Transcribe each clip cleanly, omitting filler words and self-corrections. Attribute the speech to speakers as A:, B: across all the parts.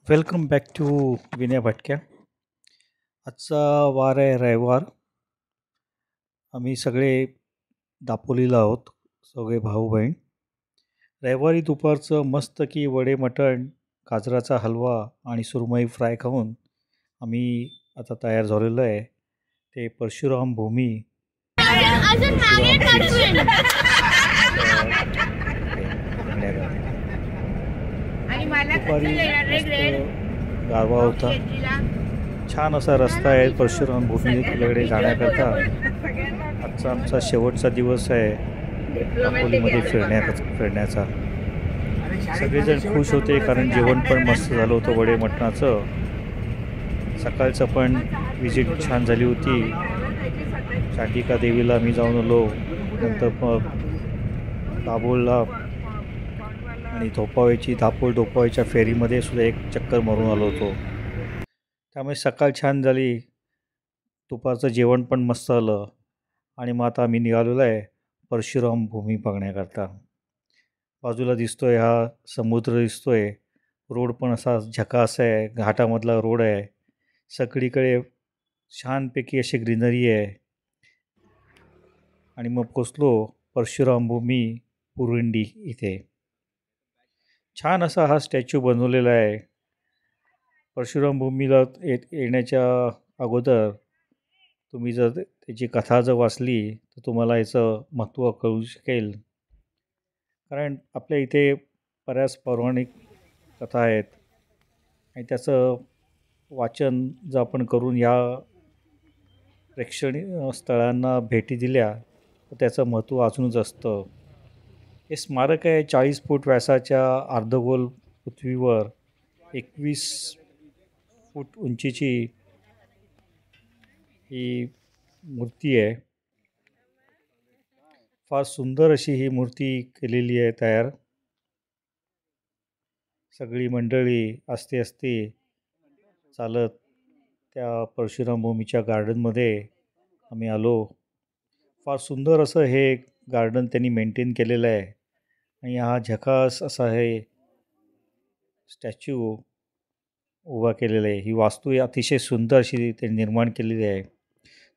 A: Welcome back to Vinay भटक्या. आजचा वार आहे रविवार. आम्ही सगळे दापोलीला आहोत, सगळे भाऊ बहीण. रविवारी दुपारचं मस्त की वडे मटण, गाजराचा हलवा आणि सुरमई फ्राय खाऊन आम्ही आता तयार झालेलो आहे. ते परशुराम भूमी
B: अजून मागे
A: परशुराम
B: करून आणि मला
A: दुपारी मस्त
B: ग्रेड
A: गारवा होता. छान असा रस्ता आहे परशुराम भूमीकडे जाण्याकरता. आजचा आमचा शेवटचा दिवस आहे दापोलीमध्ये फिरण्याचा. सगळेजण खुश होते कारण जेवण पण मस्त झालं होतं वडे मटणाचं. सकाळचं पण विजिट छान झाली होती. चांडिका देवीला मी जाऊन आलो. नंतर मग दाभोळला आणि दापोळ धोपाव्याच्या फेरीमध्ये सुद्धा एक चक्कर मारून आलो होतो. त्यामुळे सकाळ छान झाली. दुपारचं जेवण पण मस्त आलं आणि मग आता आम्ही निघालेलो आहे परशुराम भूमी बघण्याकरता. बाजूला दिसतोय हा समुद्र दिसतोय. रोड पण असा झकास आहे, घाटामधला रोड आहे. सगळीकडे छानपैकी अशी ग्रीनरी आहे. आणि मग पोचलो परशुराम भूमी पुरुंडी इथे. छान असा हा स्टॅच्यू बनवलेला आहे. परशुराम भूमीला येण्याच्या अगोदर तुम्ही जर त्याची कथा जर वाचली तर तुम्हाला याचं महत्त्व कळू शकेल. कारण आपल्या इथे बऱ्याच पौराणिक कथा आहेत आणि त्याचं वाचन जर आपण करून या प्रेक्षणीय स्थळांना भेटी दिल्या तर त्याचं महत्त्व अजूनच असतं. हे स्मारक आहे 40 फूट व्यासाच्या अर्धगोल पृथ्वीवर 21 फूट उंचीची ही मूर्ती आहे. फार सुंदर अशी ही मूर्ती केलेली आहे तयार. सगळी मंडळी असते चालत त्या परशुराम भूमीच्या गार्डनमध्ये आम्ही आलो. फार सुंदर असं हे गार्डन त्यांनी मेंटेन केलेलं आहे आणि हा झकास असा हे स्टॅच्यू उभा केलेला आहे. ही वास्तू अतिशय सुंदर अशी त्यांनी निर्माण केलेली आहे.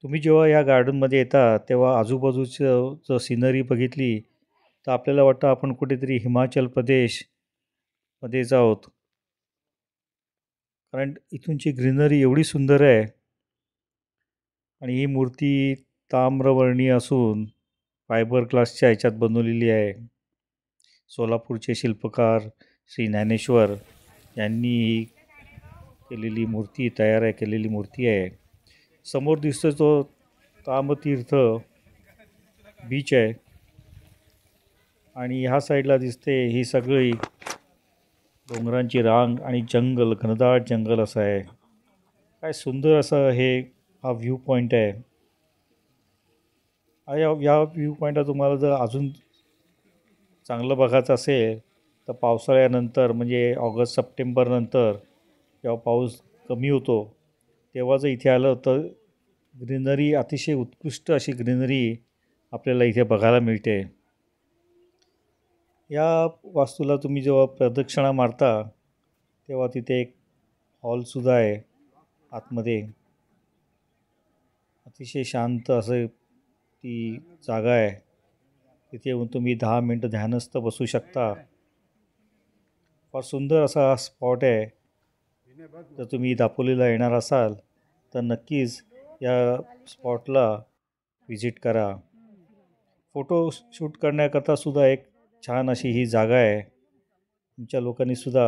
A: तुम्ही जेव्हा या गार्डनमध्ये येता तेव्हा आजूबाजूचं जर सिनरी बघितली तर आपल्याला वाटतं आपण कुठेतरी हिमाचल प्रदेशमध्ये आहोत. कारण इथूनची ग्रीनरी एवढी सुंदर आहे आणि ही मूर्ती ताम्रवर्णी असून फायबर ग्लासच्या ह्याच्यात बनवलेली आहे. सोलापूरचे शिल्पकार श्री ज्ञानेश्वर यांनी ही केलेली मूर्ती आहे. समोर दिसतो तो तामतीर्थ बीच आहे आणि ह्या साईडला दिसते ही सगळी डोंगरांची रांग आणि जंगल, घनदाट जंगल असं आहे. काय सुंदर असं हा व्ह्यू पॉईंट आहे. या व्ह्यू पॉईंटला तुम्हाला जर अजून चांगलं बघायचं असेल तर पावसाळ्यानंतर म्हणजे ऑगस्ट सप्टेंबर नंतर जेव्हा पाऊस कमी होतो तेव्हा जर इथे आलं तर ग्रीनरी अतिशय उत्कृष्ट अशी ग्रीनरी आपल्याला इथे बघायला मिळते. या वास्तूला तुम्ही जेव्हा प्रदक्षिणा मारता तेव्हा तिथे एक हॉलसुद्धा आहे आतमध्ये. अतिशय शांत असं ती जागा आहे. तिथे येऊन तुम्ही 10 मिनटं ध्यानस्थ बसू शकता. फार सुंदर असा हा स्पॉट आहे. जर तुम्ही दापोलीला येणार असाल तर नक्कीच या स्पॉटला व्हिजिट करा. फोटो शूट करण्याकरता सुद्धा एक छान अशी ही जागा आहे. तुमच्या लोकांनीसुद्धा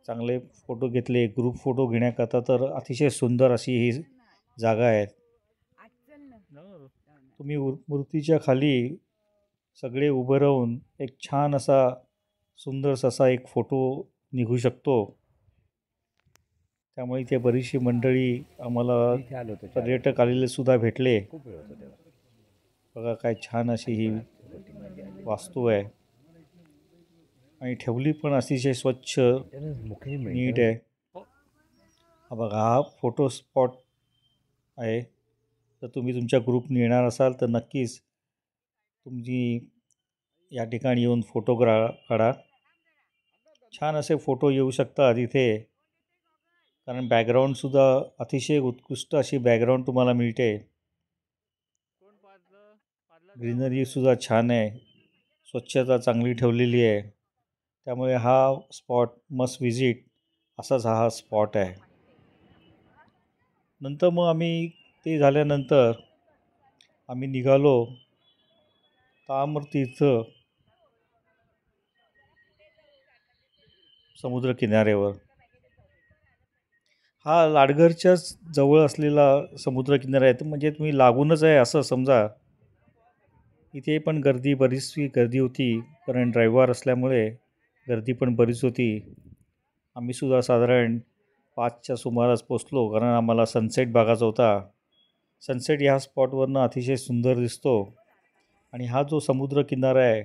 A: चांगले फोटो घेतले, ग्रुप फोटो घेण्याकरता तर अतिशय सुंदर अशी ही जागा आहे. तुम्ही मूर्तीच्या खाली सगळे उभं राहून एक छान असा सुंदर असा एक फोटो निघू शकतो. त्यामुळे इथे बरीचशी मंडळी आम्हाला पर्यटक आलेले सुद्धा भेटले. बघा काय छान अशी ही वास्तू आहे आणि ठेवली पण अतिशय स्वच्छ नीट आहे. हा बघा हा फोटो स्पॉट आहे. तर तुम्ही तुमच्या ग्रुपने येणार असाल तर नक्कीच तुम्ही या ठिकाणी येऊन फोटो काढा. छान असे फोटो येऊ शकतात इथे. कारण बॅकग्राऊंडसुद्धा अतिशय उत्कृष्ट अशी बॅकग्राऊंड तुम्हाला मिळते. ग्रीनरीसुद्धा छान आहे, स्वच्छता चांगली ठेवलेली आहे. त्यामुळे हा स्पॉट मस्ट विजिट असाच हा स्पॉट आहे. नंतर मग आम्ही ते झाल्यानंतर आम्ही निघालो ताम्रतीर्थ समुद्रकिनाऱ्यावर. हा लाडघरच्याच जवळ असलेला समुद्रकिनारा आहे, म्हणजे तुम्ही लागूनच आहे असं समजा. इथे पण बरीचशी गर्दी होती, कारण रविवार असल्यामुळे गर्दी पण बरीच होती. आम्हीसुद्धा साधारण 5च्या सुमारास पोचलो, कारण आम्हाला सनसेट बघायचा होता. सनसेट ह्या स्पॉटवरनं अतिशय सुंदर दिसतो. आणि हा जो समुद्रकिनारा आहे,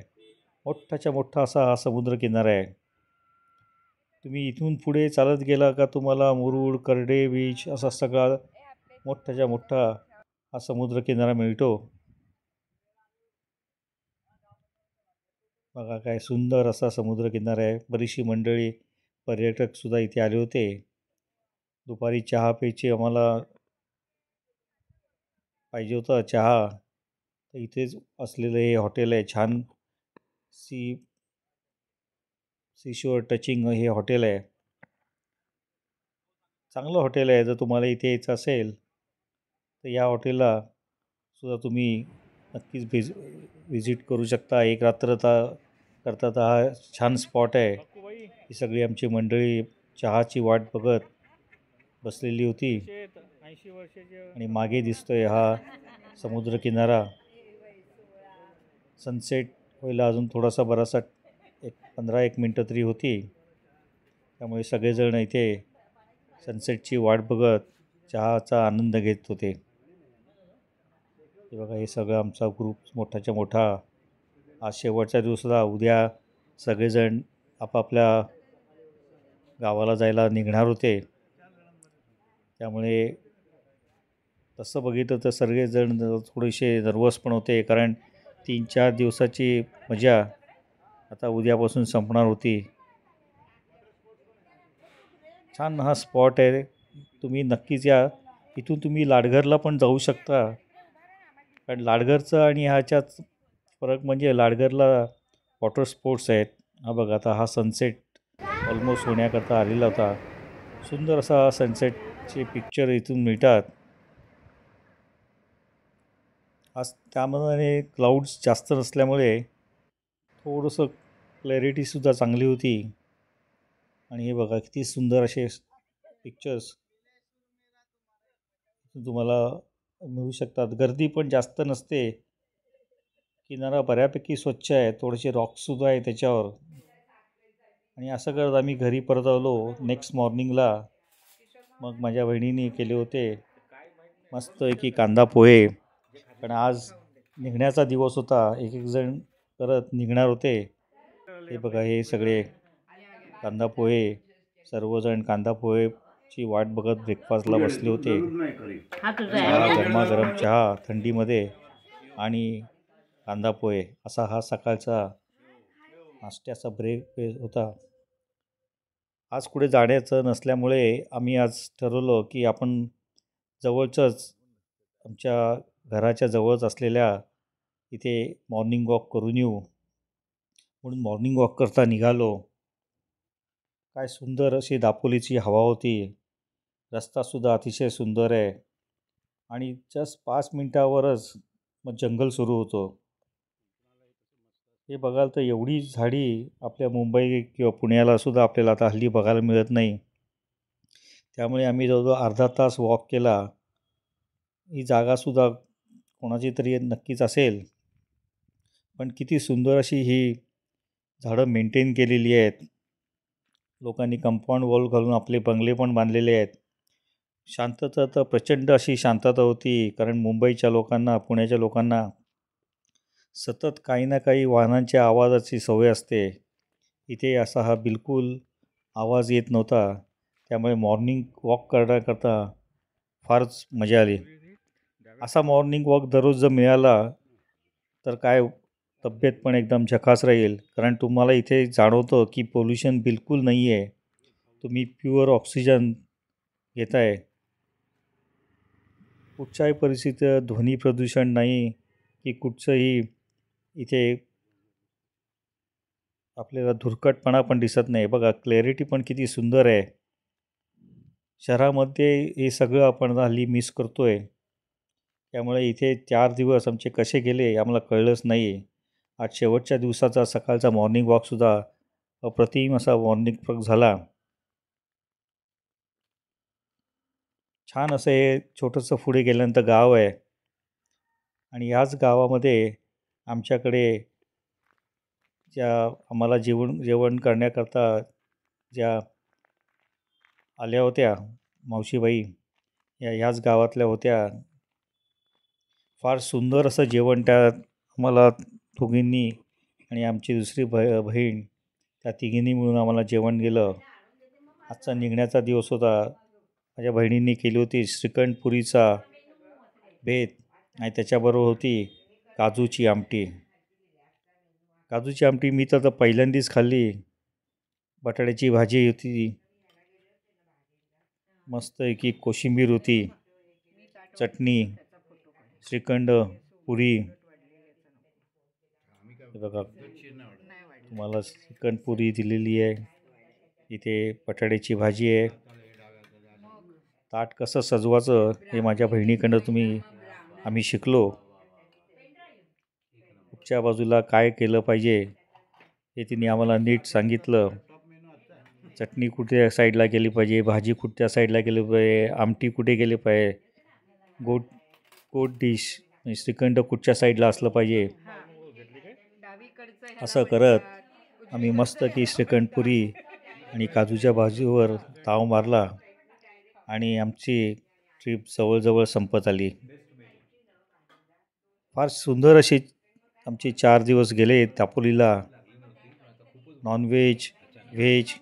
A: मोठाच्या मोठा असा हा समुद्रकिनारा आहे. तुम्ही इथून पुढे चालत गेला का तुम्हाला मुरुड, करडे बीच असा सगळा मोठाच्या मोठा हा समुद्रकिनारा मिळतो. बघा काय सुंदर असा समुद्रकिनारा आहे. बरीचशी मंडळी पर्यटकसुद्धा इथे आले होते. दुपारी चहा प्यायची आम्हाला पाहिजे होता चहा, तर इथेच असलेलं हे हॉटेल आहे. छान सीशोअर टचिंग हे हॉटेल आहे. चांगलं हॉटेल आहे. जर तुम्हाला इथे यायचं असेल तर या हॉटेलला सुद्धा तुम्ही नक्कीच विजिट करू शकता. एक रात्र करता तर हा छान स्पॉट आहे. ही सगळी आमची मंडळी चहाची वाट बघत बसलेली होती. आणि मागे दिसतोय हा समुद्रकिनारा. सनसेट व्हायला अजून थोडासा बराचसा 15-1 मिनटं तरी होती. त्यामुळे सगळेजण इथे सनसेटची वाट बघत चहाचा आनंद घेत होते. हे बघा, हे सगळं आमचा ग्रुप मोठाच्या मोठा. आज शेवटच्या दिवसाला उद्या सगळेजण आपापल्या गावाला जायला निघणार होते. त्यामुळे तसं बघितलं तर सगळेजण थोडेसे नर्वस पण होते, कारण 3-4 दिवसाची मजा आता उद्यापासून संपणार होती. छान हा स्पॉट आहे, तुम्ही नक्कीच या. इथून तुम्ही लाडघरला पण जाऊ शकता, कारण लाडघरचं आणि ह्याच्यात फरक म्हणजे लाडघरला वॉटर स्पोर्ट्स आहेत. हा बघा, आता हा सनसेट ऑलमोस्ट होण्याकरता आलेला होता. सुंदर असा सनसेटचे पिक्चर इथून मिळतात. आज त्यामध्ये क्लाउड्स जास्त नसल्यामुळे थोडंसं क्लॅरिटीसुद्धा चांगली होती. आणि हे बघा, किती सुंदर असे पिक्चर्स तुम्हाला मिळू शकतात. गर्दी पण जास्त नसते. किनारा बऱ्यापैकी स्वच्छ आहे. थोडेसे रॉक्ससुद्धा आहे त्याच्यावर. आणि असं करत आम्ही घरी परत आलो. नेक्स्ट मॉर्निंगला मग माझ्या बहिणीने केले होते मस्तपैकी कांदा पोहे, कारण आज निघण्याचा दिवस होता. एक जण करत निघणार होते. हे बघा, हे सगळे कांदा पोहे, सर्वजण कांदा पोहेची वाट बघत ब्रेकफास्टला बसले होते. चहा, गरमागरम चहा थंडीमध्ये आणि कांदा पोहे असा हा सकाळचा नाश्त्याचा ब्रेक होता. आज कुठे जाण्याचं नसल्यामुळे आम्ही आज ठरवलं की आपण जवळचंच आमच्या घराच्या जवळच असलेल्या इथे मॉर्निंग वॉक करून येऊ. म्हणून मॉर्निंग वॉक करता निघालो. काय सुंदर अशी दापोलीची हवा होती. रस्तासुद्धा अतिशय सुंदर आहे. आणि जस्ट 5 मिनटावरच मग जंगल सुरू होतं. हे बघाल तर एवढी झाडी आपल्या मुंबई किंवा पुण्याला सुद्धा आपल्याला आता हल्ली बघायला मिळत नाही. त्यामुळे आम्ही जवळजवळ अर्धा तास वॉक केला. ही जागासुद्धा कोणाची तरी नक्कीच असेल, पण किती सुंदर अशी ही झाडं मेंटेन केलेली आहेत. लोकांनी कंपाऊंड वॉल घालून आपले बंगले पण बांधलेले आहेत. शांतता तर प्रचंड अशी शांतता होती, कारण मुंबईच्या लोकांना, पुण्याच्या लोकांना सतत काही ना काही वाहनांच्या आवाजाची सवय असते. इथे असा हा बिलकुल आवाज येत नव्हता. त्यामुळे मॉर्निंग वॉक करण्याकरता फारच मजा आली. असा मॉर्निंग वॉक दररोज जर मिळाला तर काय तब्येत पण एकदम झकास राहील, कारण तुम्हाला इथे जाणवतं की पोल्युशन बिलकुल नाही आहे. तुम्ही प्युअर ऑक्सिजन घेत आहे. कुठच्याही परिस्थितीत ध्वनी प्रदूषण नाही की कुठचंही इथे आपल्याला धुरकटपणा पण दिसत नाही. बघा क्लॅरिटी पण किती सुंदर आहे. शहरामध्ये हे सगळं आपण हल्ली मिस करतो आहे. त्यामुळे इथे 4 दिवस आमचे कसे गेले आम्हाला कळलंच नाही. आज शेवटच्या दिवसाचा सकाळचा मॉर्निंग वॉकसुद्धा अप्रतिम असा मॉर्निंग वॉक झाला. छान असं हे छोटंसं पुढे गेल्यानंतर गाव आहे आणि याच गावामध्ये आमच्याकडे ज्या आम्हाला जेवण करण्याकरता ज्या आल्या होत्या मावशीबाई ह्याच गावातल्या होत्या. फार सुंदर असं जेवण त्या आम्हाला दोघींनी आणि आमची दुसरी बहीण त्या तिघींनी मिळून आम्हाला जेवण दिलं. आजचा निघण्याचा दिवस होता. माझ्या बहिणींनी केली होती श्रीखंड पुरीचा बेत आणि त्याच्याबरोबर होती काजूची आमटी. काजूची आमटी मी तर पहिल्यांदाच खाल्ली. बटाट्याची भाजी होती, मस्त की कोशिंबीर होती, चटणी, श्रीखंड पुरी. बघा तुम्हाला श्रीखंड पुरी दिलेली आहे. इथे बटाट्याची भाजी आहे. ताट कसं सजवायचं हे माझ्या बहिणीकडनं आम्ही शिकलो. कुठच्या बाजूला काय केलं पाहिजे हे तिने आम्हाला नीट सांगितलं. चटणी कुठे साईडला गेली पाहिजे, भाजी कुठच्या साईडला गेली पाहिजे, आमटी कुठे गेली पाहिजे, गोड डिश श्रीखंड कुठच्या साईडला असलं पाहिजे. असं करत आम्ही मस्त की श्रीखंडपुरी आणि काजूच्या भाजीवर ताव मारला आणि आमची ट्रिप जवळजवळ संपत आली. फार सुंदर अशी आमचे 4 दिवस गेले दापोलीला. नॉनव्हेज, व्हेज,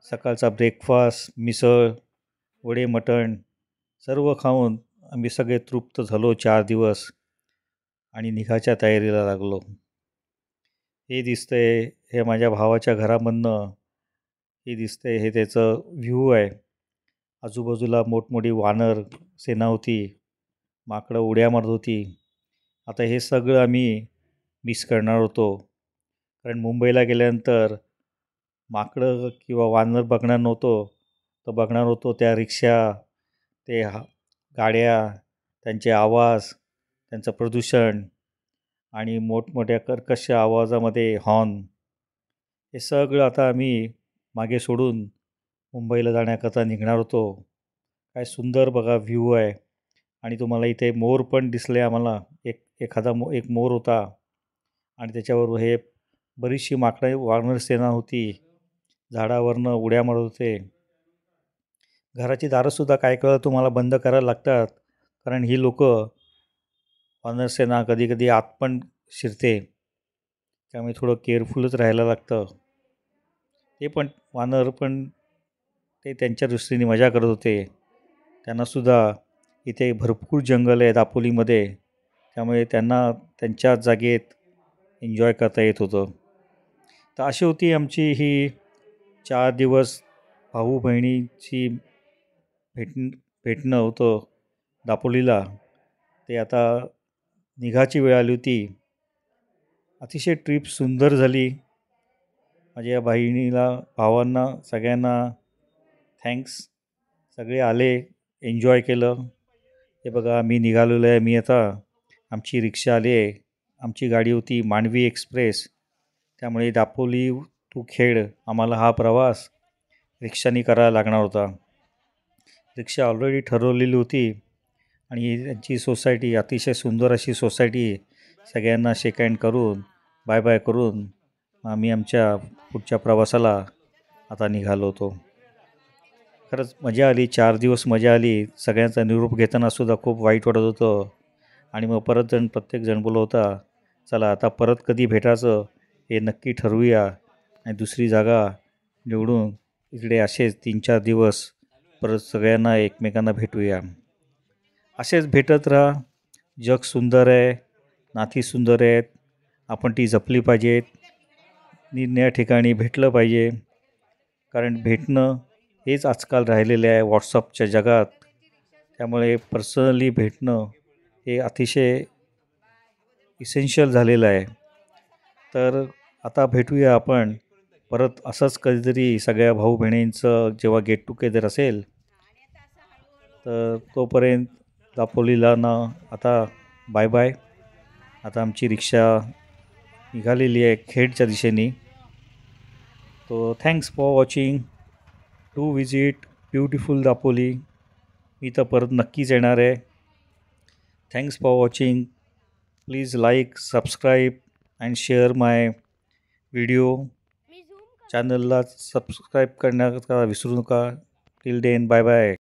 A: सकाळचा ब्रेकफास्ट, मिसळ, वडे, मटण सर्व खाऊन आम्ही सगळे तृप्त झालो 4 दिवस आणि निघायच्या तयारीला लागलो. हे दिसतंय हे माझ्या भावाच्या घरामधनं हे दिसतंय हे त्याचं व्ह्यू आहे. आजूबाजूला मोठमोठी वानर सेना होती, माकडं उड्या मारत होती. आता हे सगळं आम्ही मिस करणार होतो. कारण मुंबईला गेल्यानंतर माकडं किंवा वानर बघणार नव्हतो, तर बघणार होतो त्या रिक्षा, ते गाड्या, त्यांचे आवाज, त्यांचं प्रदूषण आणि मोठमोठ्या कर्कश आवाजामध्ये हॉर्न. हे सगळं आता आम्ही मागे सोडून मुंबईला जाण्याकरता निघणार होतो. काय सुंदर बघा व्ह्यू आहे. आणि तुम्हाला इथे मोर पण दिसले आम्हाला. एक मोर होता आणि त्याच्यावर हे बरीचशी माकडं वानर सेना होती. झाडावरनं उड्या मारत होते. घराची दारंसुद्धा काय कळत तुम्हाला बंद करायला लागतात, कारण ही लोक वानर सेना कधी कधी आत पण शिरते. त्यामुळे थोडं केअरफुलच राहायला लागतं. ते पण वानर पण ते त्यांच्या दृष्टीने मजा करत होते. त्यांनासुद्धा इथे भरपूर जंगल आहे दापोलीमध्ये, त्यामुळे त्यांना त्यांच्या जागेत एन्जॉय करता येत होतं. तर अशी होती आमची ही 4 दिवस भाऊ बहिणीची भेटणं होतं दापोलीला. ते आता निघायची वेळ आली होती. अतिशय ट्रिप सुंदर झाली. माझ्या बहिणीला, भावांना, सगळ्यांना थँक्स. सगळे आले, एन्जॉय केलं. हे बघा मी निघालेलो आहे. मी आता आमची रिक्षा आली आहे. आमची गाडी होती मांडवी एक्सप्रेस. त्यामुळे दापोली टू खेड आम्हाला हा प्रवास रिक्षाने करायला लागणार होता. रिक्षा ऑलरेडी ठरवलेली होती आणि त्यांची सोसायटी अतिशय सुंदर अशी सोसायटी. सगळ्यांना शेक हँड करून बाय बाय करून आम्ही आमच्या पुढच्या प्रवासाला आता निघालो होतो. खरंच मजा आली. 4 दिवस मजा आली. सगळ्यांचा निरोप घेतानासुद्धा खूप वाईट वाटत होतं. आणि मग प्रत्येकजण बोलत होता, चला आता परत कधी भेटायचं हे नक्की ठरवूया आणि दुसरी जागा निवडून इकडे असेच 3-4 दिवस परत सगळ्यांना एकमेकांना भेटूया. असेच भेटत राहा. जग सुंदर आहे, नाती सुंदर आहेत. आपण ती जपली पाहिजेत. निरनिराळ्या ठिकाणी भेटलं पाहिजे, कारण भेटणं हेच आजकाल राहिलेले आहे व्हॉट्सअपच्या जगात. त्यामुळे पर्सनली भेटणं हे अतिशय इसेन्शियल झालेलं आहे. तर आता भेटूया आपण परत असंच कधीतरी सगळ्या भाऊ बहिणींचं जेव्हा गेट टुगेदर असेल. तर तोपर्यंत दापोलीला ना आता बाय बाय. आता आमची रिक्षा निघालेली आहे खेडच्या दिशेने. तो thanks for watching. To visit beautiful Dapoli. मी तर परत नक्कीच येणार आहे. Thanks for watching. Please like, subscribe and share my video. चॅनलला सबस्क्राईब करण्याचा विसरू नका. Till then bye bye.